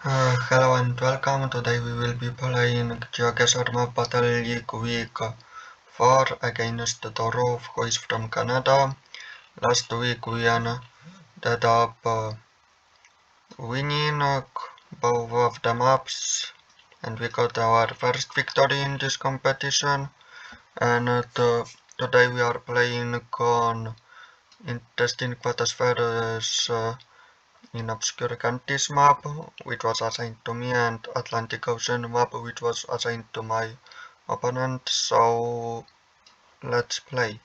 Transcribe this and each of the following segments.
Hello and welcome. Today we will be playing GeoGuessr map battle league week 4 against Druv, who is from Canada. Last week we ended up winning both of the maps and we got our first victory in this competition. And today we are playing on Interesting Photospheres in Obscure Countries map, which was assigned to me, and Atlantic Ocean map, which was assigned to my opponent. So let's play.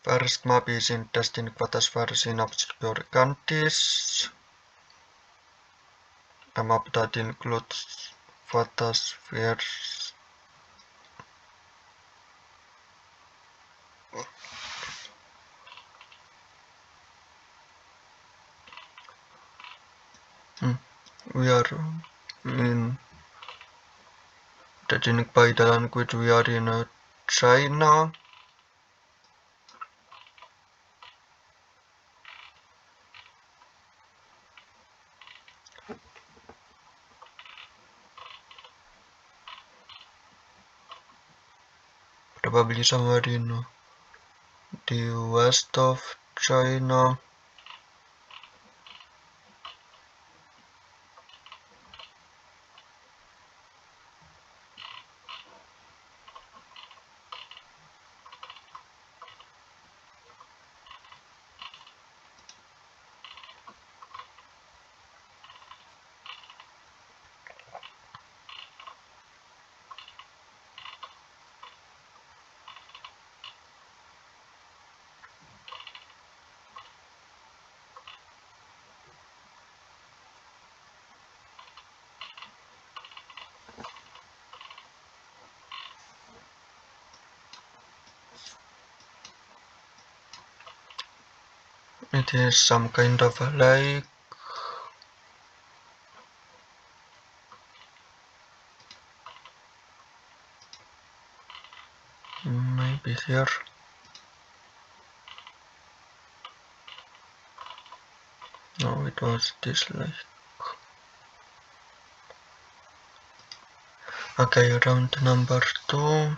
First map is Interesting Photospheres in Obscure Countries, a map that includes photospheres. We are in, judging by the language, we are in China. Probably somewhere in the west of China. It is some kind of a lake. Maybe here. No, it was this lake. Okay, round number 2.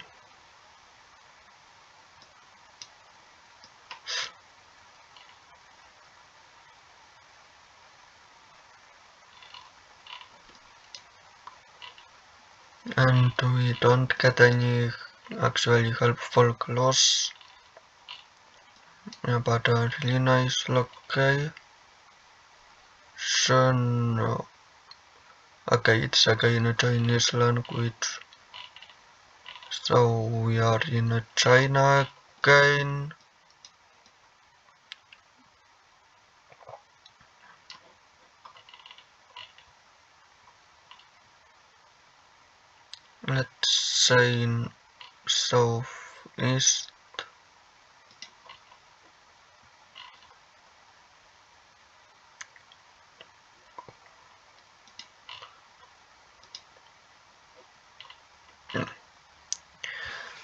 And we don't get any actually helpful clues. But a really nice location. Okay, it's again a Chinese language. So we are in China again. Let's say in southeast.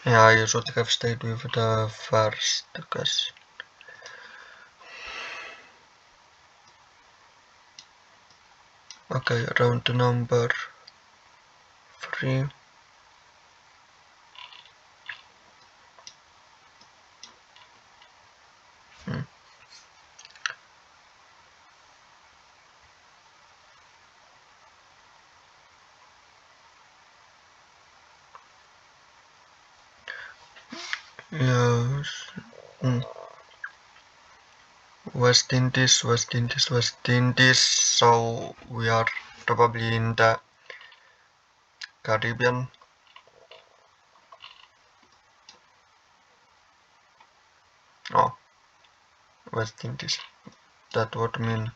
Yeah, I should have stayed with the first guess. Okay, round number 3. Yes. West Indies, West Indies, West Indies. So we are probably in the Caribbean. Oh, West Indies. That would mean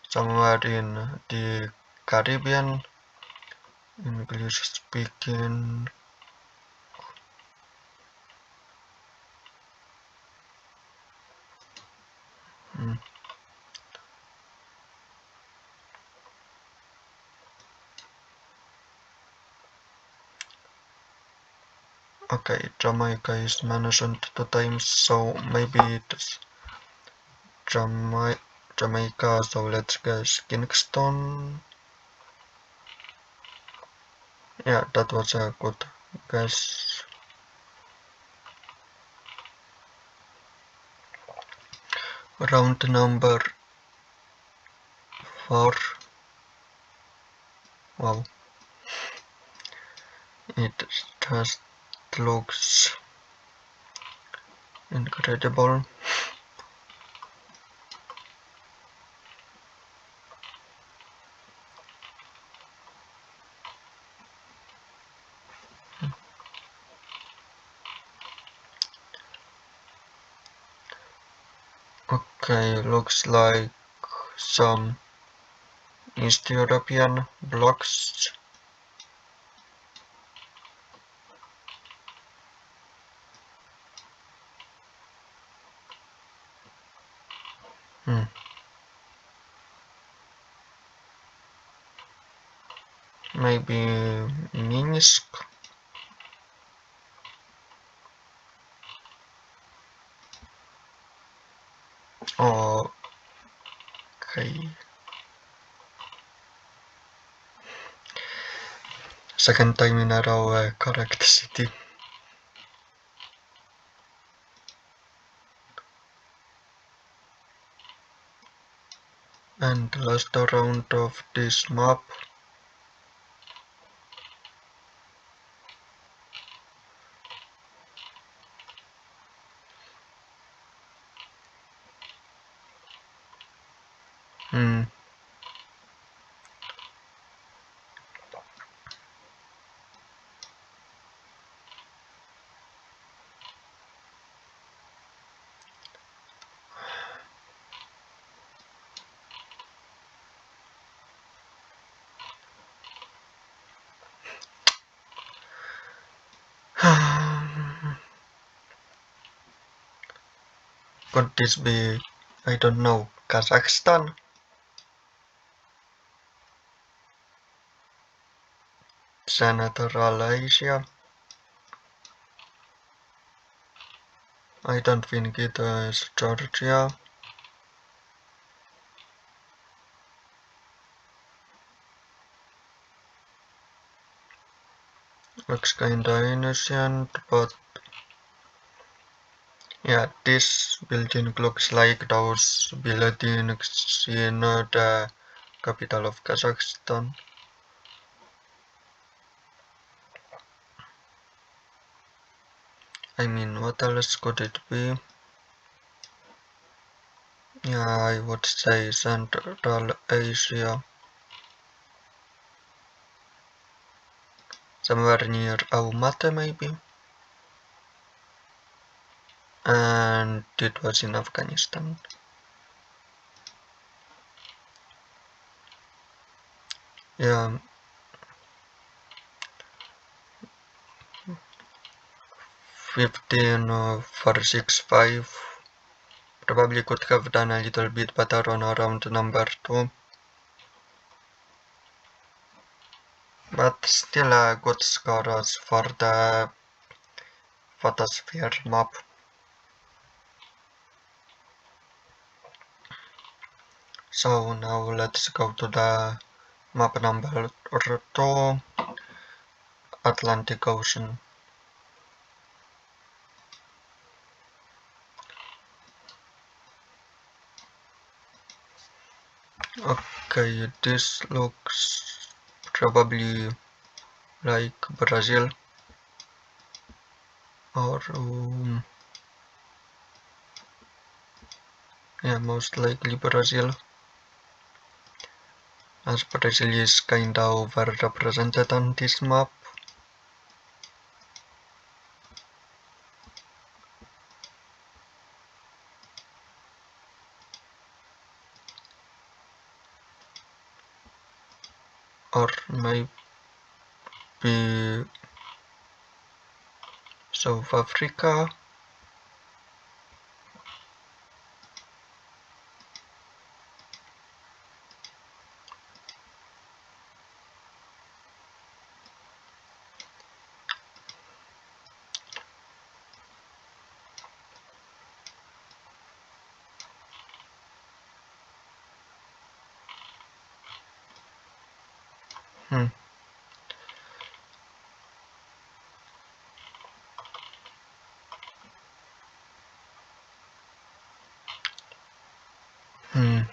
somewhere in the Caribbean, English speaking. Okay, Jamaica is mentioned 2 times, so maybe it's Jamaica. Jamaica, so let's guess Kingston. Yeah, that was a good guess. Round number 4. Wow. It just looks incredible. Okay, looks like some East European blocks. Maybe Minsk. Oh, okay. Second time in a row, correct city. And last round of this map. Could this be, I don't know, Kazakhstan? Central Asia? I don't think it is Georgia. Looks kinda innocent, but yeah, this building looks like those buildings in the capital of Kazakhstan. I mean, what else could it be? Yeah, I would say Central Asia. Somewhere near Almaty maybe? And it was in Afghanistan. Yeah, 15 for 6-5. Probably could have done a little bit better on round number 2. But still a good score for the Photosphere map. So now let's go to the map number 2, Atlantic Ocean. Okay, this looks probably like Brazil or yeah, most likely Brazil, as Brazil is kinda overrepresented on this map. Or maybe South Africa. Hmm. Hmm.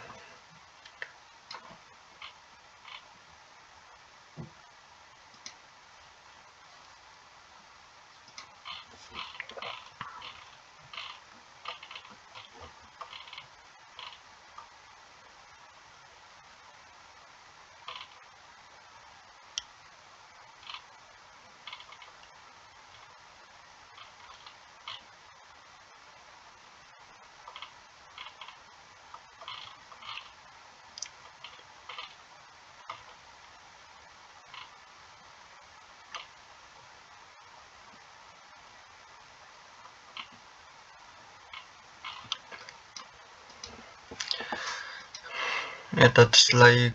Yeah, that's like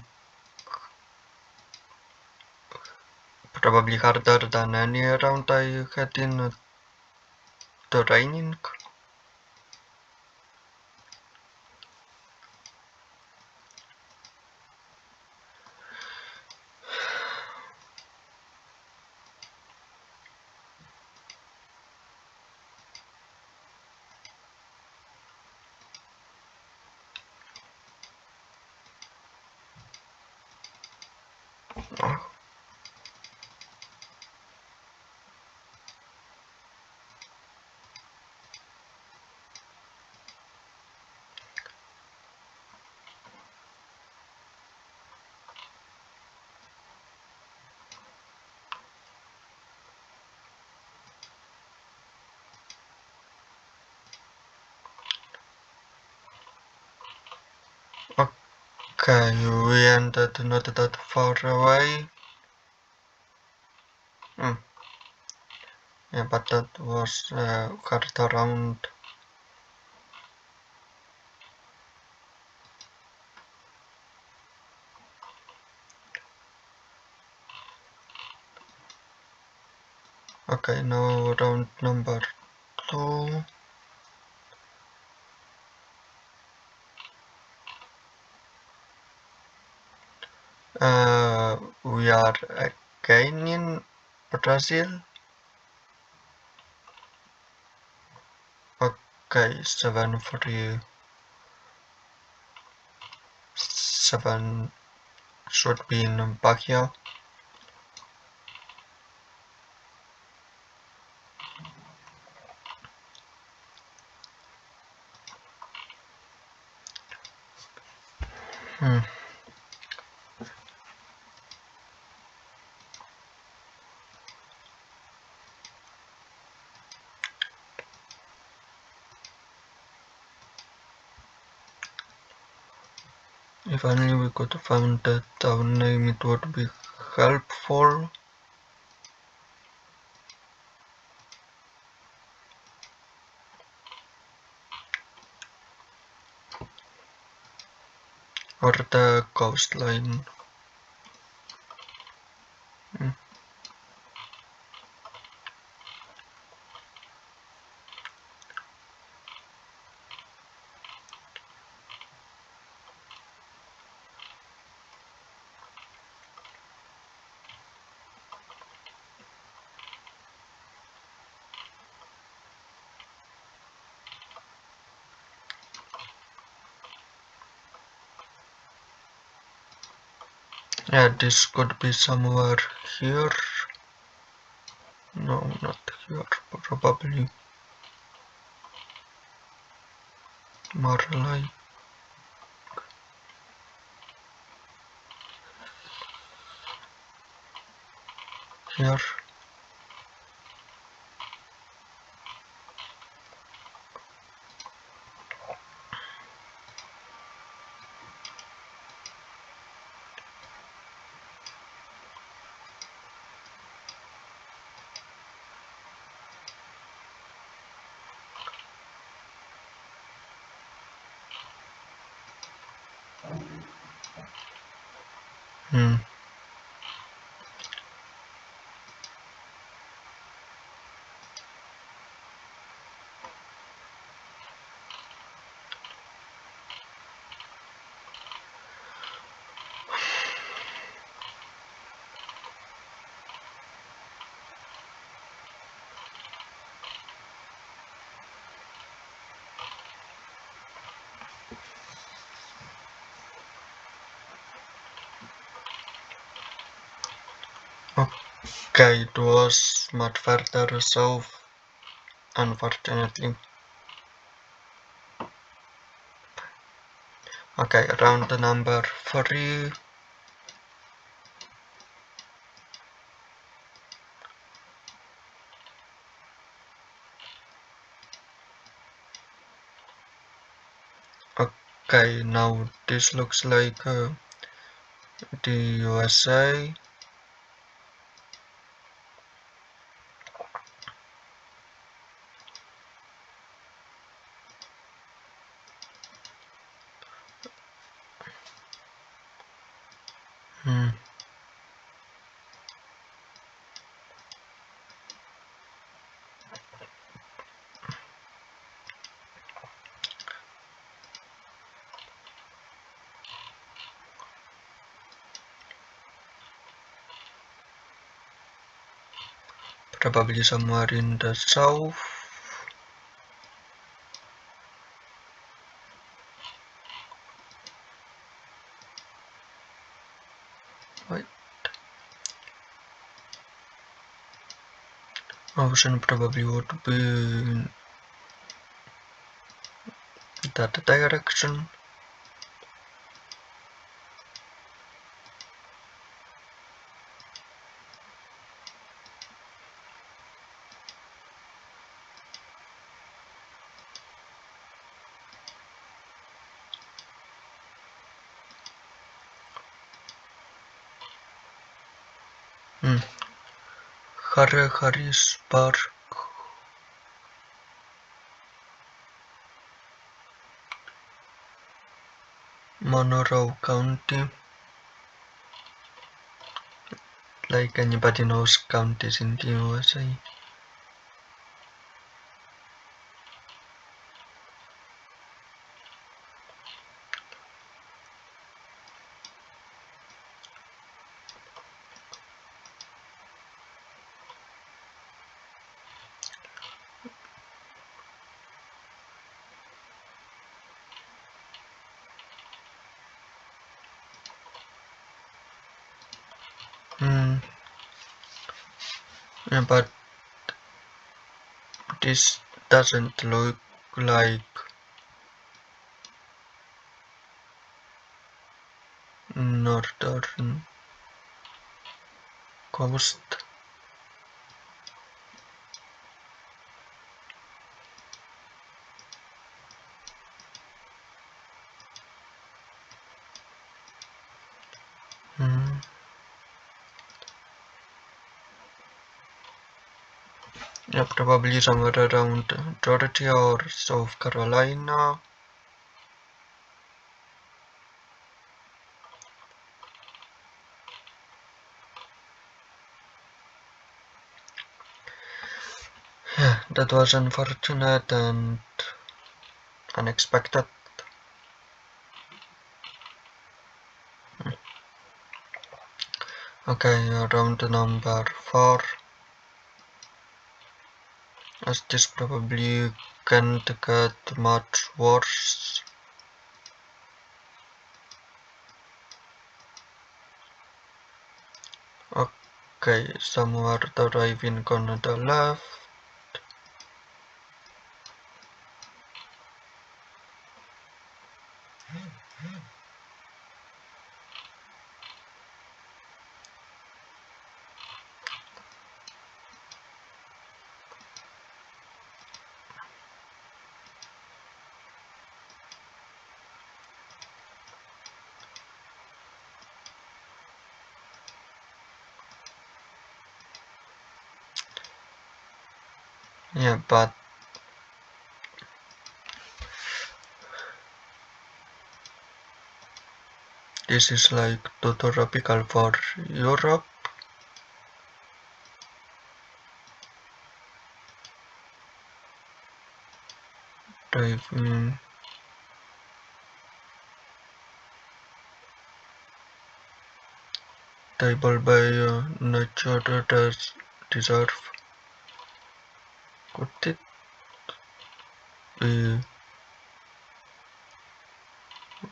probably harder than any round I had in the training. Okay, we ended not that far away. Hmm. Yeah, but that was a harder round. Okay, now round number 2. We are again in Brazil. Okay, 7-3. 7 should be in Bahia. Hmm. If only we could find that town name, it would be helpful. Or the coastline. Hmm. Yeah, this could be somewhere here. No, not here. Probably more like here. Hmm. Okay, it was much further south, unfortunately. Okay, round number 3. Okay, now this looks like the USA. Hmm. Probably somewhere in the south. Wait, ocean probably would be in that direction. Hmm. Harrisburg, Monroe County. Like anybody knows counties in the USA. Hmm. Yeah, but this doesn't look like northern coast. Hmm. Yeah, probably somewhere around Georgia or South Carolina. Yeah, that was unfortunate and unexpected. Okay, round number 4. As this probably can't get much worse. Okay, somewhere driving on the left. Yeah, but this is like too tropical for Europe. Driving table by nature reserve. Could it be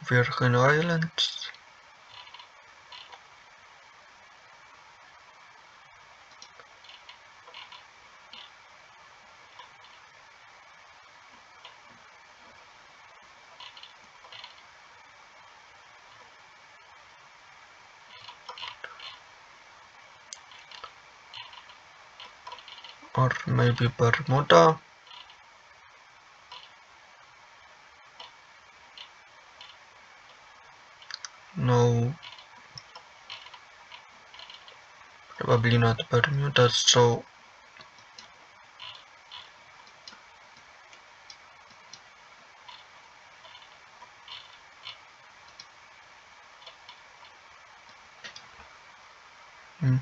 Virgin Islands? or maybe Bermuda. No, probably not Bermuda, so hmm.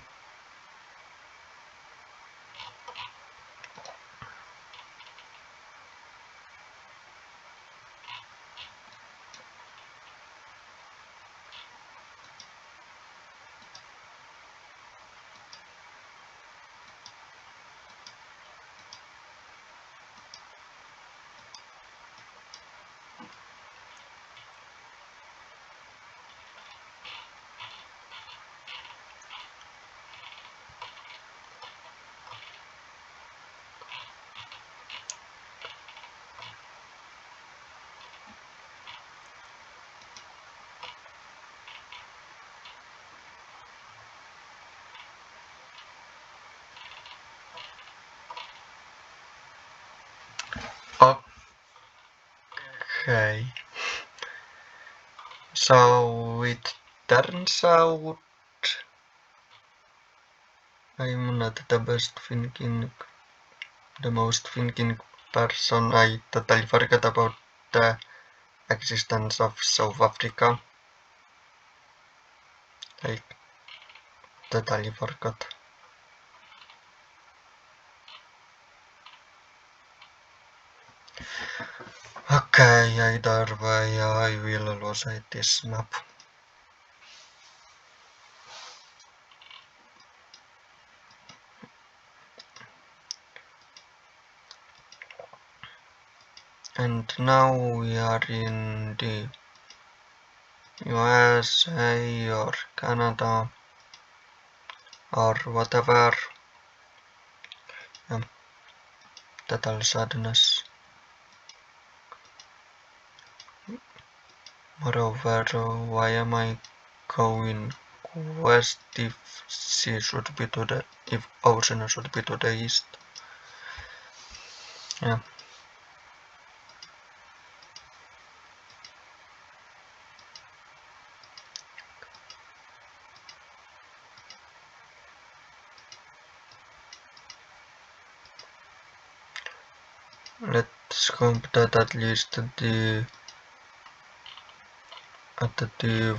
Okay. So it turns out I'm not the most thinking person. I totally forgot about the existence of South Africa. I totally forgot. Okay, either way I will lose this map. And now we are in the USA or Canada or whatever. Total sadness. Moreover, why am I going west if sea should be to the if ocean should be to the east? Yeah. Let's hope that at least at the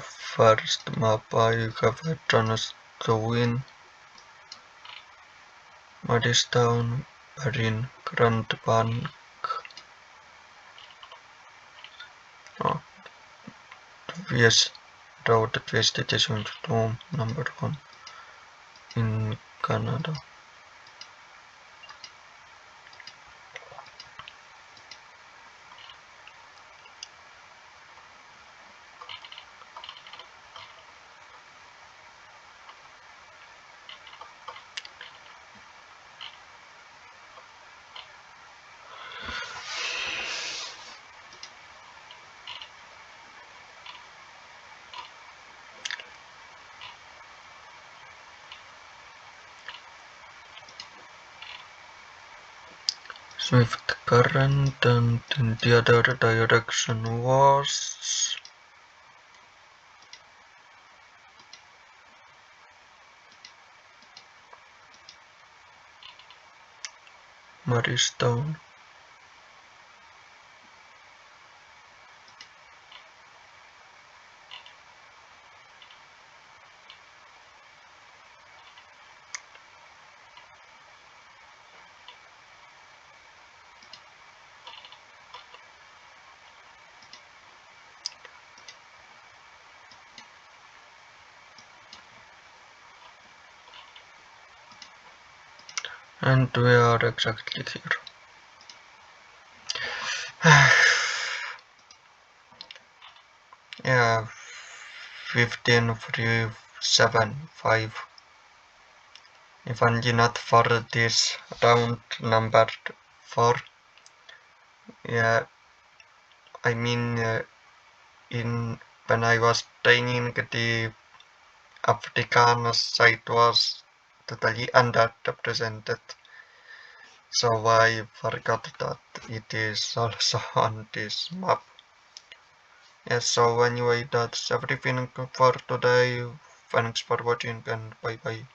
first map I have a chance to win. Muddystown, Barin, Grand Bank. Oh, yes, road station to number 1 in Canada. Swift current, and in the other direction was Muddystown. And we are exactly here. Yeah, 15,375. If only not for this round number 4. Yeah, I mean, in when I was training, the African side was totally underrepresented. So I forgot that it is also on this map. Yes, so anyway, that's everything for today. Thanks for watching and bye bye.